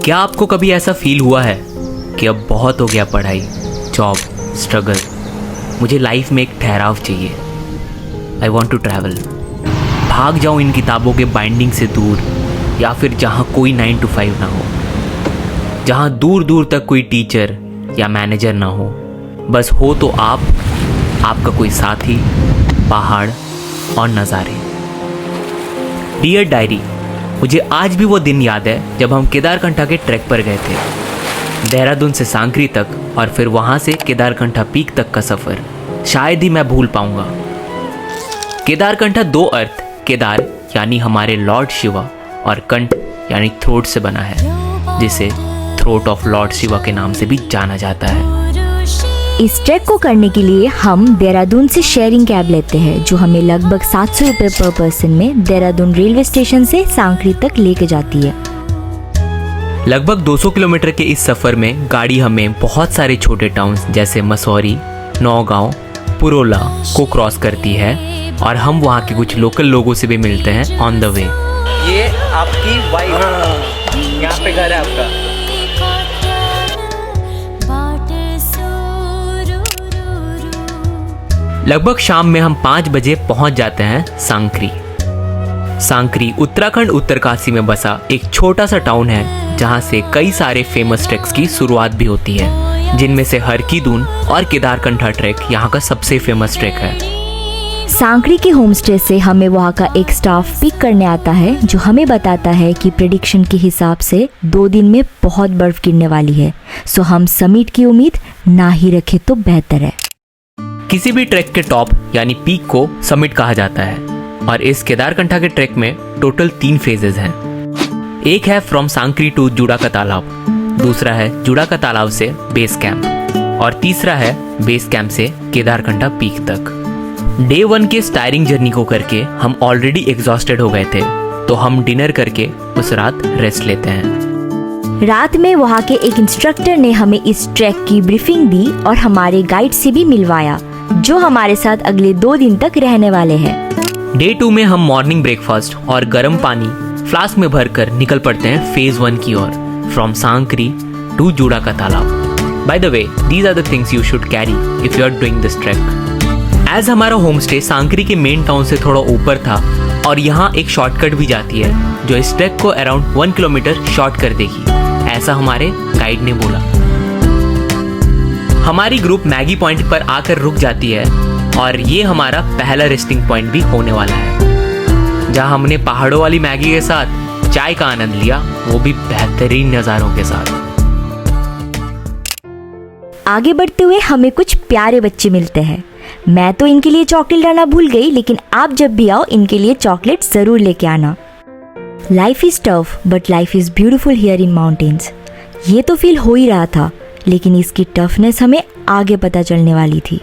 क्या आपको कभी ऐसा फील हुआ है कि अब बहुत हो गया पढ़ाई, जॉब, स्ट्रगल, मुझे लाइफ में एक ठहराव चाहिए। I want to travel. भाग जाऊँ इन किताबों के बाइंडिंग से दूर, या फिर जहाँ कोई 9 to 5 ना हो, जहाँ दूर दूर तक कोई टीचर या मैनेजर ना हो, बस हो तो आप, आपका कोई साथी, पहाड़ और नज़ारे। डियर डायरी, मुझे आज भी वो दिन याद है जब हम केदारकंठा के ट्रैक पर गए थे। देहरादून से सांकरी तक और फिर वहाँ से केदारकंठा पीक तक का सफ़र शायद ही मैं भूल पाऊँगा। केदारकंठा दो अर्थ, केदार यानी हमारे लॉर्ड शिवा और कंठ यानी थ्रोट से बना है, जिसे थ्रोट ऑफ लॉर्ड शिवा के नाम से भी जाना जाता है। इस ट्रैक को करने के लिए हम देहरादून से शेयरिंग कैब लेते हैं, जो हमें लगभग 700 रुपये पर पर्सन में देहरादून रेलवे स्टेशन से सांकरी तक लेके जाती है। लगभग 200 किलोमीटर के इस सफ़र में गाड़ी हमें बहुत सारे छोटे टाउन्स जैसे मसौरी, नौगांव, पुरोला को क्रॉस करती है और हम वहाँ के कुछ लोकल लोगों से भी मिलते हैं ऑन द वे। ये आपकी वाइफ, यहाँ पे घर है आपका। लगभग शाम में हम 5 बजे पहुंच जाते हैं सांकरी। सांकरी उत्तराखंड उत्तरकाशी में बसा एक छोटा सा टाउन है, जहां से कई सारे फेमस ट्रैक्स की शुरुआत भी होती है, जिनमें से हरकी-दून और केदारकंठा ट्रैक यहां का सबसे फेमस ट्रैक है। सांकरी के होम स्टे से हमें वहाँ का एक स्टाफ पिक करने आता है, जो हमें बताता है कि प्रेडिक्शन के हिसाब से 2 दिन में बहुत बर्फ गिरने वाली है, सो हम समिट की उम्मीद ना ही रखें तो बेहतर है। किसी भी ट्रैक के टॉप यानी पीक को समिट कहा जाता है और इस केदारकंठा के ट्रैक में टोटल 3 फेजेस हैं। एक है फ्रॉम सांकरी टू जुड़ा का तालाब, दूसरा है जुड़ा का तालाब से बेस कैंप और तीसरा है बेस कैंप से केदारकंठा पीक तक। डे 1 के स्टायरिंग जर्नी को करके हम ऑलरेडी एग्जॉस्टेड हो गए थे, तो हम डिनर करके उस रात रेस्ट लेते हैं। रात में वहाँ के एक इंस्ट्रक्टर ने हमें इस ट्रैक की ब्रीफिंग दी और हमारे गाइड से भी मिलवाया, जो हमारे साथ अगले 2 दिन तक रहने वाले हैं। डे 2 में हम मॉर्निंग ब्रेकफास्ट और गर्म पानी फ्लास्क में भरकर निकल पड़ते हैं फेज 1 की ओर, फ्रॉम सांकरी टू जुड़ा का तालाब। By the way, these are the things you should carry if you are doing this track. As हमारा होम स्टे सांकरी के मेन टाउन से थोड़ा ऊपर था और यहाँ एक शॉर्टकट भी जाती है, जो इस ट्रैक को अराउंड 1 किलोमीटर शॉर्ट कर देगी, ऐसा हमारे गाइड ने बोला। हमारी ग्रुप मैगी पॉइंट पर आकर रुक जाती है और ये हमारा पहला रेस्टिंग पॉइंट भी होने वाला है, जहां हमने पहाड़ों वाली मैगी के साथ चाय का आनंद लिया, वो भी बेहतरीन नज़ारों के साथ। आगे बढ़ते हुए हमें कुछ प्यारे बच्चे मिलते हैं। मैं तो इनके लिए चॉकलेट लाना भूल गई, लेकिन आप जब भी आओ इनके लिए चॉकलेट जरूर लेके आना। Life is tough but life is beautiful here in mountains. ये तो फील हो ही रहा था, लेकिन इसकी टफनेस हमें आगे पता चलने वाली थी।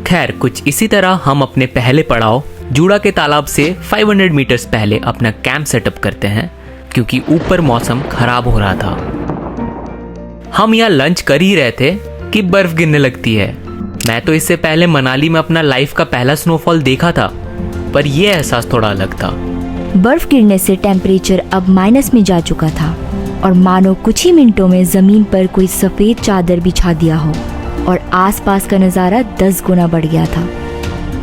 खैर, कुछ इसी तरह हम अपने पहले पड़ाव जुड़ा के तालाब से 500 मीटर्स पहले अपना कैंप सेटअप करते हैं, क्योंकि ऊपर मौसम खराब हो रहा था। हम यहाँ लंच कर ही रहे थे कि बर्फ गिरने लगती है। मैं तो इससे पहले मनाली में अपना लाइफ का पहला स्नोफॉल देखा था, पर यह एहसास थोड़ा अलग था। बर्फ गिरने से टेम्परेचर अब माइनस में जा चुका था और मानो कुछ ही मिनटों में जमीन पर कोई सफेद चादर बिछा दिया हो और आसपास का नज़ारा 10 गुना बढ़ गया था।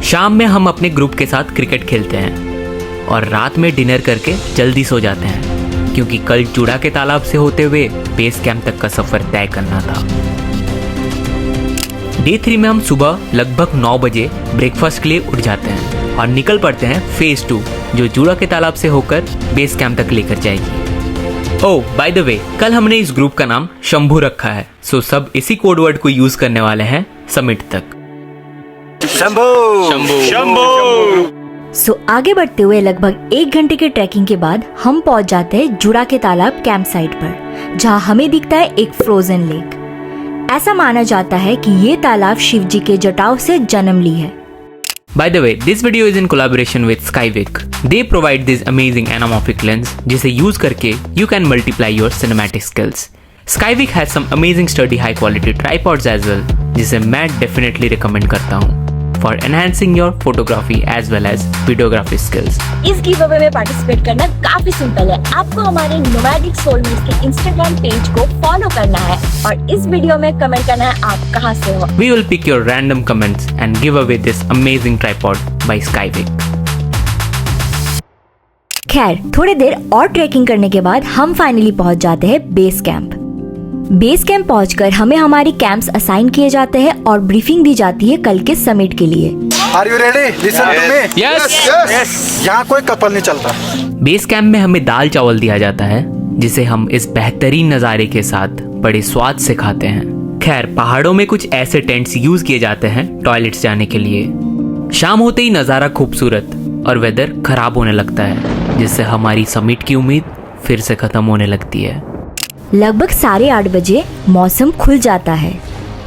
शाम में हम अपने ग्रुप के साथ क्रिकेट खेलते हैं और रात में डिनर करके जल्दी सो जाते हैं, क्योंकि कल जुड़ा के तालाब से होते हुए बेस कैंप तक का सफर तय करना था। डे 3 में हम सुबह लगभग 9 बजे ब्रेकफास्ट के लिए उठ जाते हैं और निकल पड़ते हैं फेज 2, जो जुड़ा के तालाब से होकर बेस कैंप तक लेकर जाएगी। ओह बाय द वे, कल हमने इस ग्रुप का नाम शंभू रखा है, सो सब इसी कोड वर्ड को यूज करने वाले हैं समिट तक। शंभू शंभू शंभू। सो आगे बढ़ते हुए लगभग 1 घंटे के ट्रैकिंग के बाद हम पहुंच जाते हैं जुड़ा के तालाब कैंप साइट पर, जहां हमें दिखता है एक फ्रोजन लेक। ऐसा माना जाता है कि ये तालाब शिव जी के जटाओं से जन्म ली है। By the way, this video is in collaboration with Skyvik. They provide this amazing anamorphic lens, जिसे use करके you can multiply your cinematic skills. Skyvik has some amazing sturdy high quality tripods as well, जिसे मैं definitely recommend करता हूँ। for enhancing your photography as well as videography skills. इस give away में participate करना काफी simple है। आपको हमारे नोमैडिक सोलमेट्स के इंस्टाग्राम पेज को फॉलो करना है और इस वीडियो में कमेंट करना है आप कहाँ से हो। We will pick your random comments and give away this amazing tripod by Skyvik. खैर, थोड़ी देर और ट्रैकिंग करने के बाद हम फाइनली पहुंच जाते हैं बेस कैंप। बेस कैंप पहुंचकर हमें हमारे कैंप्स असाइन किए जाते हैं और ब्रीफिंग दी जाती है कल के समिट के लिए। Are you ready? Listen to me. Yes. यहाँ कोई कपल नहीं चलता। बेस कैंप में हमें दाल चावल दिया जाता है जिसे हम इस बेहतरीन नज़ारे के साथ बड़े स्वाद से खाते हैं। खैर, पहाड़ों में कुछ ऐसे टेंट्स यूज किए जाते हैं टॉयलेट्स जाने के लिए। शाम होते ही नज़ारा खूबसूरत और वेदर खराब होने लगता है जिससे हमारी समिट की उम्मीद फिर से खत्म होने लगती है। लगभग 8:30 बजे मौसम खुल जाता है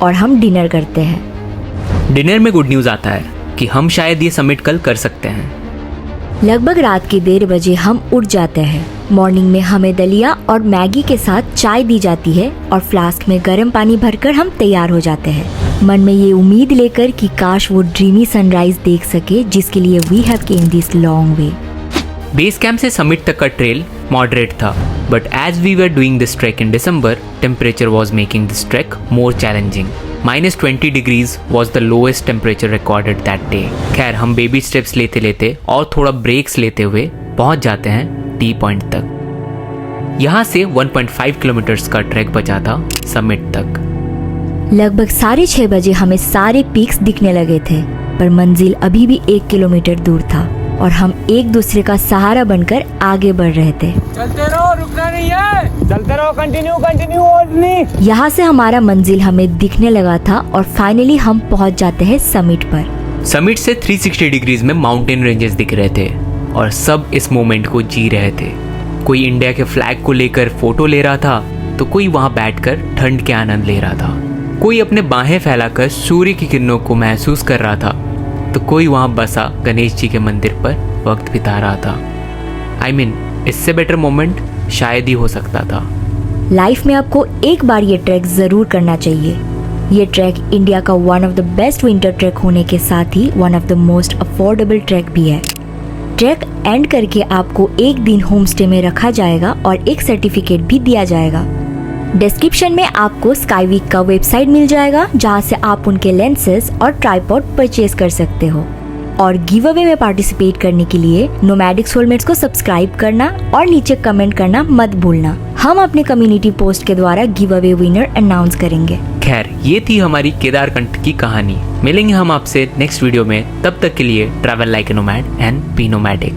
और हम डिनर करते हैं। डिनर में गुड न्यूज़ आता है कि हम शायद ये समिट कल कर सकते हैं। लगभग रात के 1:30 बजे हम उठ जाते हैं। मॉर्निंग में हमें दलिया और मैगी के साथ चाय दी जाती है और फ्लास्क में गर्म पानी भरकर हम तैयार हो जाते हैं, मन में ये उम्मीद लेकर कि काश वो ड्रीमी सनराइज देख सके जिसके लिए we have came this long way. Base camp से समिट तक का ट्रेल मॉडरेट था, but as we were doing this track in December, temperature was making this track more challenging. -20 degrees was the lowest temperature recorded that day. खैर, हम baby steps लेते लेते और थोड़ा ब्रेक्स लेते हुए पहुंच जाते हैं टी पॉइंट तक। यहाँ से 1.5 किलोमीटर्स का ट्रैक बचा था समिट तक। लगभग 6:30 बजे हमें सारे पीक्स दिखने लगे थे, पर मंजिल अभी भी 1 किलोमीटर दूर था और हम एक दूसरे का सहारा बनकर आगे बढ़ रहे थे। चलते रहो, रुकना नहीं है, चलते रहो, कंटिन्यू ओनली। यहाँ से हमारा मंजिल हमें दिखने लगा था और फाइनली हम पहुँच जाते हैं समिट पर। समिट से 360 डिग्रीज में माउंटेन रेंजेस दिख रहे थे और सब इस मोमेंट को जी रहे थे। कोई इंडिया के फ्लैग को लेकर फोटो ले रहा था तो कोई वहाँ बैठकर ठंड के आनंद ले रहा था। कोई अपने बाहें फैलाकर सूर्य की किरणों को महसूस कर रहा था तो कोई वहाँ बसा गणेश जी के मंदिर पर वक्त बिता रहा था। I mean, इससे बेटर मोमेंट शायद ही हो सकता था। लाइफ में आपको एक बार ये ट्रैक जरूर करना चाहिए। ये ट्रैक इंडिया का one of the best winter track होने के साथ ही one of the most affordable track भी है। ट्रैक एंड करके आपको एक दिन होम स्टे में रखा जाएगा और एक सर्टिफिकेट भी दिया जाएगा। डिस्क्रिप्शन में आपको स्काईवीक का वेबसाइट मिल जाएगा जहां से आप उनके लेंसेज और ट्राइपॉड परचेज कर सकते हो। और गिव अवे में पार्टिसिपेट करने के लिए नोमैडिक सोलमेट्स को सब्सक्राइब करना और नीचे कमेंट करना मत भूलना। हम अपने कम्युनिटी पोस्ट के द्वारा गिव अवे विनर अनाउंस करेंगे। खैर, ये थी हमारी केदारकंठ की कहानी। मिलेंगे हम आपसे नेक्स्ट वीडियो में, तब तक के लिए travel like a nomad and be nomadic.